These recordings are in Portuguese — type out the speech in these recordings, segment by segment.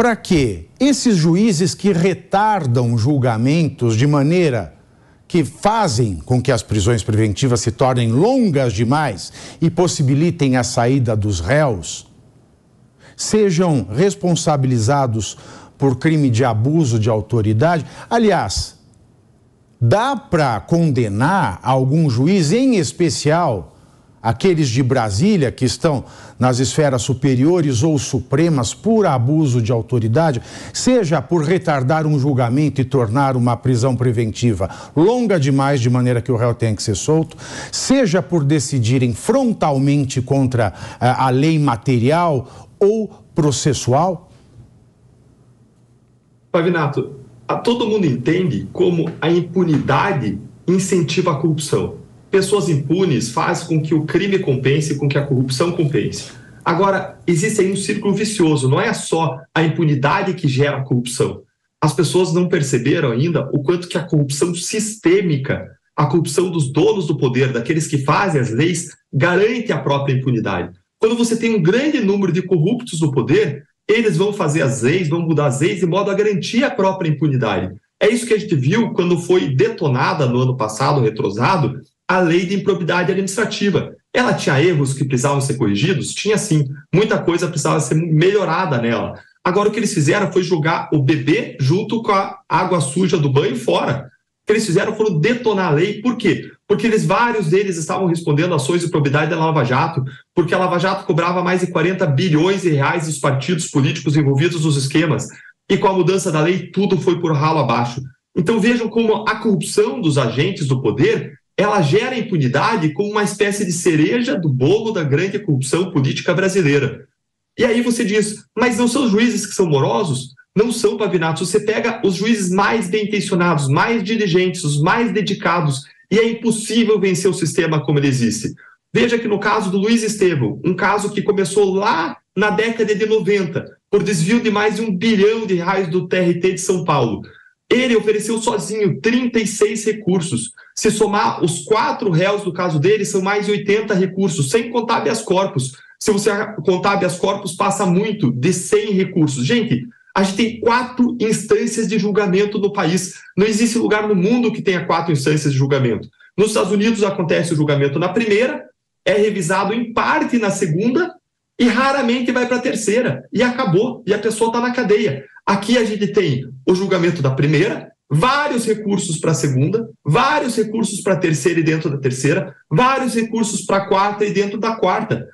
para que esses juízes que retardam julgamentos de maneira que fazem com que as prisões preventivas se tornem longas demais e possibilitem a saída dos réus, sejam responsabilizados por crime de abuso de autoridade. Aliás, dá para condenar algum juiz, em especial aqueles de Brasília que estão nas esferas superiores ou supremas por abuso de autoridade, seja por retardar um julgamento e tornar uma prisão preventiva longa demais de maneira que o réu tenha que ser solto, seja por decidirem frontalmente contra a lei material ou processual? Pavinato, todo mundo entende como a impunidade incentiva a corrupção. Pessoas impunes fazem com que o crime compense, com que a corrupção compense. Agora, existe aí um círculo vicioso, não é só a impunidade que gera a corrupção. As pessoas não perceberam ainda o quanto que a corrupção sistêmica, a corrupção dos donos do poder, daqueles que fazem as leis, garante a própria impunidade. Quando você tem um grande número de corruptos no poder, eles vão fazer as leis, vão mudar as leis de modo a garantir a própria impunidade. É isso que a gente viu quando foi detonada no ano passado, retrosado, a lei de improbidade administrativa. Ela tinha erros que precisavam ser corrigidos? Tinha sim. Muita coisa precisava ser melhorada nela. Agora o que eles fizeram foi jogar o bebê junto com a água suja do banho fora. O que eles fizeram foram detonar a lei. Por quê? Porque vários deles estavam respondendo ações de improbidade da Lava Jato, porque a Lava Jato cobrava mais de 40 bilhões de reais dos partidos políticos envolvidos nos esquemas. E com a mudança da lei, tudo foi por ralo abaixo. Então vejam como a corrupção dos agentes do poder, ela gera impunidade como uma espécie de cereja do bolo da grande corrupção política brasileira. E aí você diz, mas não são os juízes que são morosos? Não são, Pavinato. Você pega os juízes mais bem-intencionados, mais diligentes, os mais dedicados, e é impossível vencer o sistema como ele existe. Veja que no caso do Luiz Estevão, um caso que começou lá na década de 90, por desvio de mais de R$1 bilhão do TRT de São Paulo, ele ofereceu sozinho 36 recursos. Se somar os 4 réus do caso dele, são mais de 80 recursos, sem contar habeas corpus. Se você contar habeas corpus, passa muito de 100 recursos. Gente, a gente tem 4 instâncias de julgamento no país. Não existe lugar no mundo que tenha 4 instâncias de julgamento. Nos Estados Unidos acontece o julgamento na primeira, é revisado em parte na segunda e raramente vai para a terceira. E acabou, e a pessoa está na cadeia. Aqui a gente tem o julgamento da primeira, vários recursos para a segunda, vários recursos para a terceira e dentro da terceira, vários recursos para a quarta e dentro da quarta.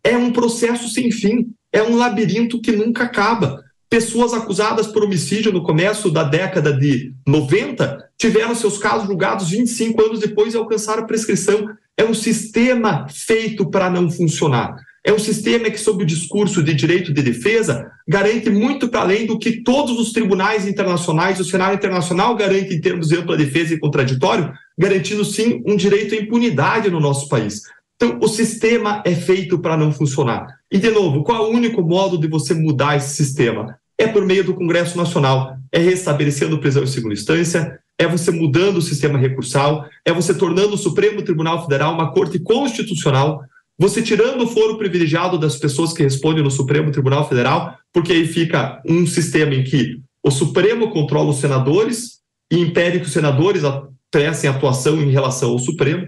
É um processo sem fim, é um labirinto que nunca acaba. Pessoas acusadas por homicídio no começo da década de 90 tiveram seus casos julgados 25 anos depois e alcançaram prescrição. É um sistema feito para não funcionar. É um sistema que, sob o discurso de direito de defesa, garante muito para além do que todos os tribunais internacionais, o cenário internacional garante em termos de ampla defesa e contraditório, garantindo sim um direito à impunidade no nosso país. Então, o sistema é feito para não funcionar. E, de novo, qual é o único modo de você mudar esse sistema? É por meio do Congresso Nacional, é restabelecendo prisão em segunda instância, é você mudando o sistema recursal, é você tornando o Supremo Tribunal Federal uma corte constitucional, você tirando o foro privilegiado das pessoas que respondem no Supremo Tribunal Federal, porque aí fica um sistema em que o Supremo controla os senadores e impede que os senadores prestem atuação em relação ao Supremo.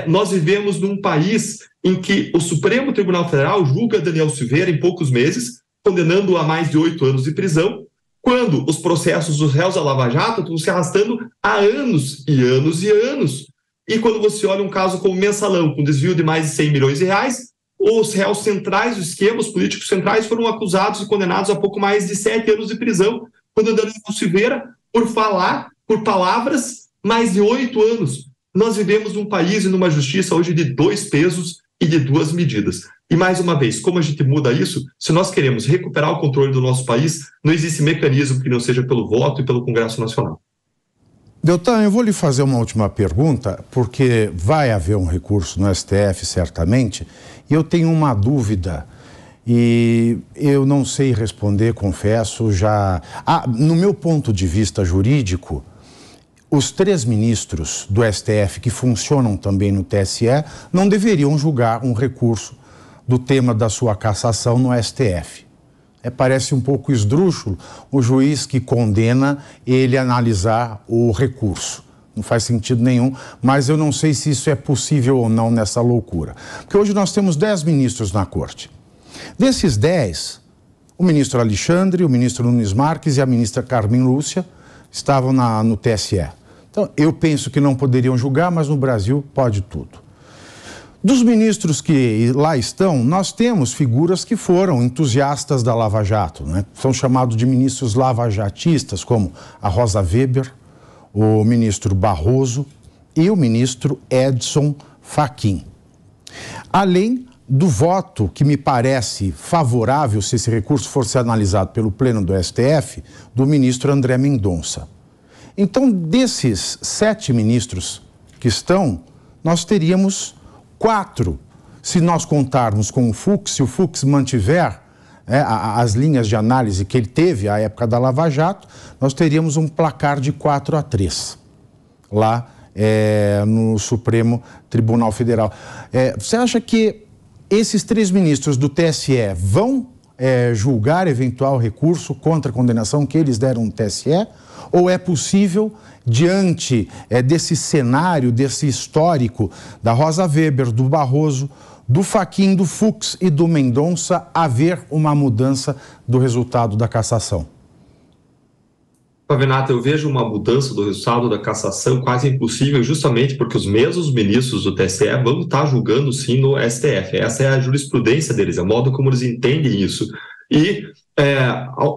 Nós vivemos num país em que o Supremo Tribunal Federal julga Daniel Silveira em poucos meses, condenando-o a mais de 8 anos de prisão, quando os processos dos réus da Lava Jato estão se arrastando há anos e anos e anos. E quando você olha um caso como Mensalão, com desvio de mais de 100 milhões de reais, os réus centrais do esquema, os políticos centrais, foram acusados e condenados a pouco mais de 7 anos de prisão, quando Daniel Silveira, por falar, por palavras, mais de 8 anos. Nós vivemos num país e numa justiça hoje de 2 pesos e de 2 medidas. E, mais uma vez, como a gente muda isso? Se nós queremos recuperar o controle do nosso país, não existe mecanismo que não seja pelo voto e pelo Congresso Nacional. Deltan, eu vou lhe fazer uma última pergunta, porque vai haver um recurso no STF, certamente, e eu tenho uma dúvida, e eu não sei responder, confesso, já... no meu ponto de vista jurídico, os 3 ministros do STF que funcionam também no TSE não deveriam julgar um recurso do tema da sua cassação no STF. parece um pouco esdrúxulo o juiz que condena ele analisar o recurso. Não faz sentido nenhum, mas eu não sei se isso é possível ou não nessa loucura. Porque hoje nós temos 10 ministros na corte. Desses 10, o ministro Alexandre, o ministro Nunes Marques e a ministra Carmen Lúcia estavam no TSE. Então, eu penso que não poderiam julgar, mas no Brasil pode tudo. Dos ministros que lá estão, nós temos figuras que foram entusiastas da Lava Jato, né? São chamados de ministros lavajatistas, como a Rosa Weber, o ministro Barroso e o ministro Edson Fachin. Além do voto que me parece favorável, se esse recurso fosse analisado pelo Pleno do STF, do ministro André Mendonça. Então, desses 7 ministros que estão, nós teríamos 4, se nós contarmos com o Fux, se o Fux mantiver as linhas de análise que ele teve à época da Lava Jato, nós teríamos um placar de 4-3 lá no Supremo Tribunal Federal. Você acha que esses 3 ministros do TSE vão julgar eventual recurso contra a condenação que eles deram no TSE? Ou é possível, diante desse cenário, desse histórico da Rosa Weber, do Barroso, do Fachin, do Fux e do Mendonça, haver uma mudança do resultado da cassação? Pavinato, eu vejo uma mudança do resultado da cassação quase impossível, justamente porque os mesmos ministros do TSE vão estar julgando sim no STF. Essa é a jurisprudência deles, é o modo como eles entendem isso. E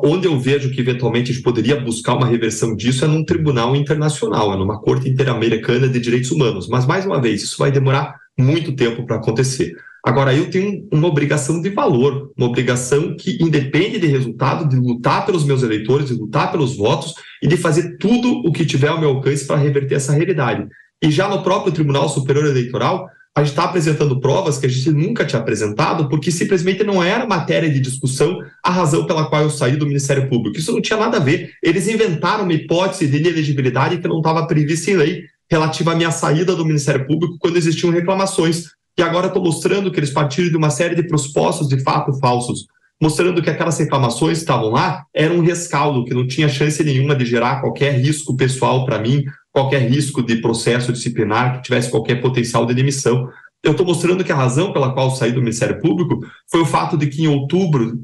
onde eu vejo que eventualmente a gente poderia buscar uma reversão disso é num tribunal internacional, é numa corte interamericana de direitos humanos. Mas, mais uma vez, isso vai demorar muito tempo para acontecer. Agora, eu tenho uma obrigação de valor, uma obrigação que independe de resultado, de lutar pelos meus eleitores, de lutar pelos votos e de fazer tudo o que tiver ao meu alcance para reverter essa realidade. E já no próprio Tribunal Superior Eleitoral, a gente está apresentando provas que a gente nunca tinha apresentado, porque simplesmente não era matéria de discussão a razão pela qual eu saí do Ministério Público. Isso não tinha nada a ver. Eles inventaram uma hipótese de inelegibilidade que não estava prevista em lei relativa à minha saída do Ministério Público quando existiam reclamações. E agora estou mostrando que eles partiram de uma série de pressupostos de fato falsos, mostrando que aquelas reclamações que estavam lá eram um rescaldo, que não tinha chance nenhuma de gerar qualquer risco pessoal para mim, qualquer risco de processo disciplinar que tivesse qualquer potencial de demissão. Eu estou mostrando que a razão pela qual eu saí do Ministério Público foi o fato de que em outubro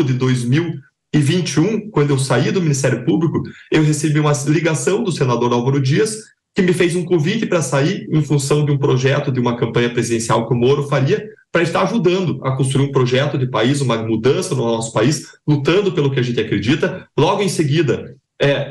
de 2021, quando eu saí do Ministério Público, eu recebi uma ligação do senador Álvaro Dias, que me fez um convite para sair em função de um projeto de uma campanha presidencial que o Moro faria, para estar ajudando a construir um projeto de país, uma mudança no nosso país, lutando pelo que a gente acredita. Logo em seguida,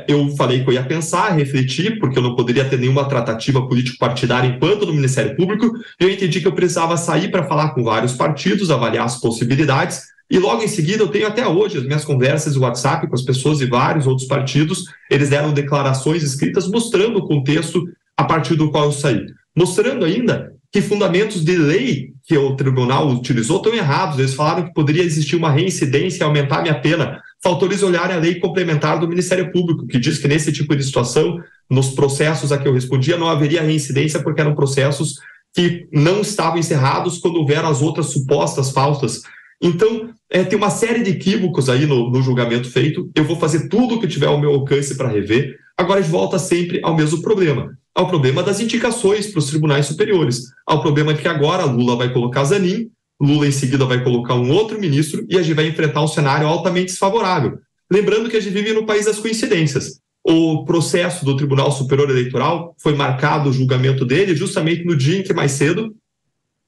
eu falei que eu ia pensar, refletir, porque eu não poderia ter nenhuma tratativa político-partidária enquanto no Ministério Público, e eu entendi que eu precisava sair para falar com vários partidos, avaliar as possibilidades, e logo em seguida eu tenho até hoje as minhas conversas no WhatsApp com as pessoas de vários outros partidos, eles deram declarações escritas mostrando o contexto a partir do qual eu saí, mostrando ainda que fundamentos de lei que o tribunal utilizou estão errados. Eles falaram que poderia existir uma reincidência e aumentar a minha pena. Faltou eles olharem a lei complementar do Ministério Público, que diz que nesse tipo de situação, nos processos a que eu respondia, não haveria reincidência porque eram processos que não estavam encerrados quando houveram as outras supostas faltas. Então, tem uma série de equívocos aí no julgamento feito. Eu vou fazer tudo o que tiver ao meu alcance para rever. Agora a gente volta sempre ao mesmo problema. Ao problema das indicações para os tribunais superiores. Ao problema de que agora Lula vai colocar Zanin, Lula em seguida vai colocar um outro ministro e a gente vai enfrentar um cenário altamente desfavorável. Lembrando que a gente vive no país das coincidências. O processo do Tribunal Superior Eleitoral foi marcado o julgamento dele justamente no dia em que mais cedo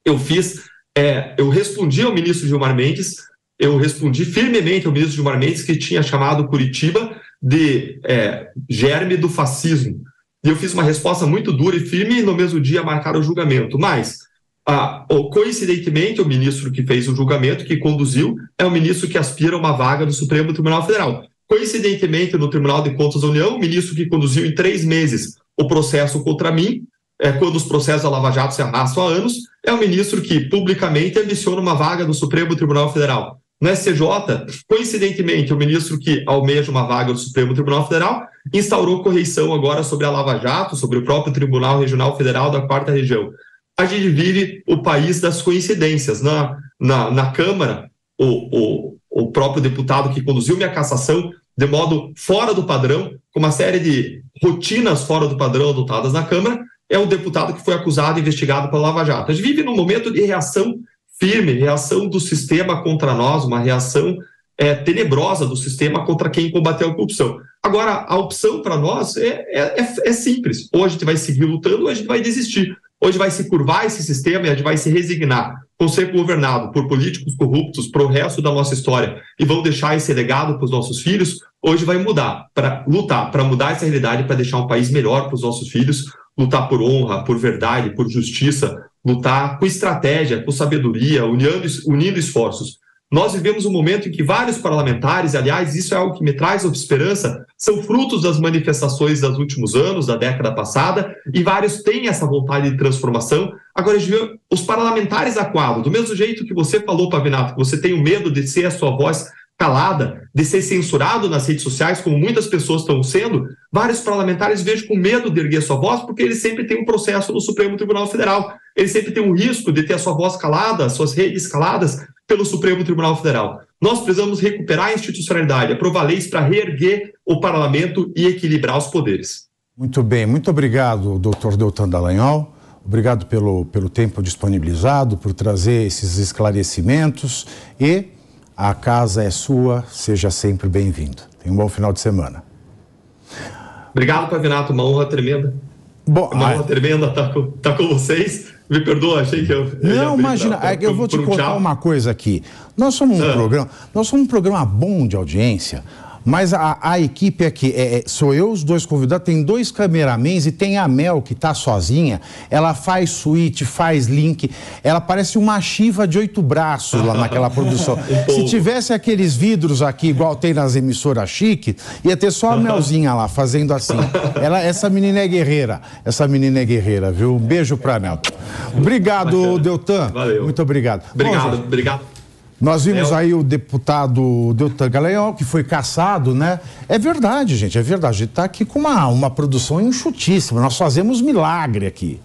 eu respondi ao ministro Gilmar Mendes, eu respondi firmemente ao ministro Gilmar Mendes que tinha chamado Curitiba de germe do fascismo. E eu fiz uma resposta muito dura e firme e no mesmo dia marcaram o julgamento. Mas, coincidentemente, o ministro que fez o julgamento, que conduziu, é o ministro que aspira a uma vaga no Supremo Tribunal Federal. Coincidentemente, no Tribunal de Contas da União, o ministro que conduziu em 3 meses o processo contra mim, quando os processos da Lava Jato se arrastam há anos, é o ministro que publicamente ambiciona uma vaga no Supremo Tribunal Federal. No STJ, coincidentemente, o ministro que almeja uma vaga no Supremo Tribunal Federal instaurou correição agora sobre a Lava Jato, sobre o próprio Tribunal Regional Federal da 4ª Região. A gente vive o país das coincidências. Na Câmara, o o próprio deputado que conduziu minha cassação de modo fora do padrão, com uma série de rotinas fora do padrão adotadas na Câmara, é o deputado que foi acusado e investigado pela Lava Jato. A gente vive num momento de reação firme, reação do sistema contra nós, uma reação tenebrosa do sistema contra quem combateu a corrupção. Agora, a opção para nós é simples. Ou a gente vai seguir lutando ou a gente vai desistir. Hoje vai se curvar esse sistema e a gente vai se resignar com ser governado por políticos corruptos para o resto da nossa história e vão deixar esse legado para os nossos filhos. Hoje vai mudar, para lutar, para mudar essa realidade, para deixar um país melhor para os nossos filhos, lutar por honra, por verdade, por justiça, lutar com estratégia, com sabedoria, unindo esforços. Nós vivemos um momento em que vários parlamentares, aliás, isso é algo que me traz esperança, são frutos das manifestações dos últimos anos, da década passada, e vários têm essa vontade de transformação. Agora, a gente vê os parlamentares acuados, do mesmo jeito que você falou, Pavinato, que você tem o medo de ser a sua voz calada, de ser censurado nas redes sociais, como muitas pessoas estão sendo, vários parlamentares vejo com medo de erguer sua voz, porque eles sempre têm um processo no Supremo Tribunal Federal. Eles sempre têm um risco de ter a sua voz calada, suas redes caladas pelo Supremo Tribunal Federal. Nós precisamos recuperar a institucionalidade, aprovar leis para reerguer o parlamento e equilibrar os poderes. Muito bem, muito obrigado, doutor Deltan Dallagnol. Obrigado pelo tempo disponibilizado, por trazer esses esclarecimentos e a casa é sua, seja sempre bem-vindo. Tenha um bom final de semana. Obrigado, Pavinato, uma honra tremenda. Uma honra tremenda estar com vocês. Me perdoa, achei que eu... Não, imagina, eu vou te contar uma coisa aqui. Nós somos um programa bom de audiência, mas a equipe aqui, sou eu, os dois convidados, tem 2 cameramans e tem a Mel, que está sozinha. Ela faz suíte, faz link, ela parece uma Shiva de 8 braços lá naquela produção. Se tivesse aqueles vidros aqui, igual tem nas emissoras chique, ia ter só a Melzinha lá, fazendo assim. Essa menina é guerreira, viu? Um beijo pra Mel. Obrigado, Deltan. Valeu. Muito obrigado. Obrigado. Nós vimos aí o deputado Deltan Dallagnol, que foi cassado, né? É verdade, gente, é verdade. A gente está aqui com uma produção enxutíssima. Nós fazemos milagre aqui.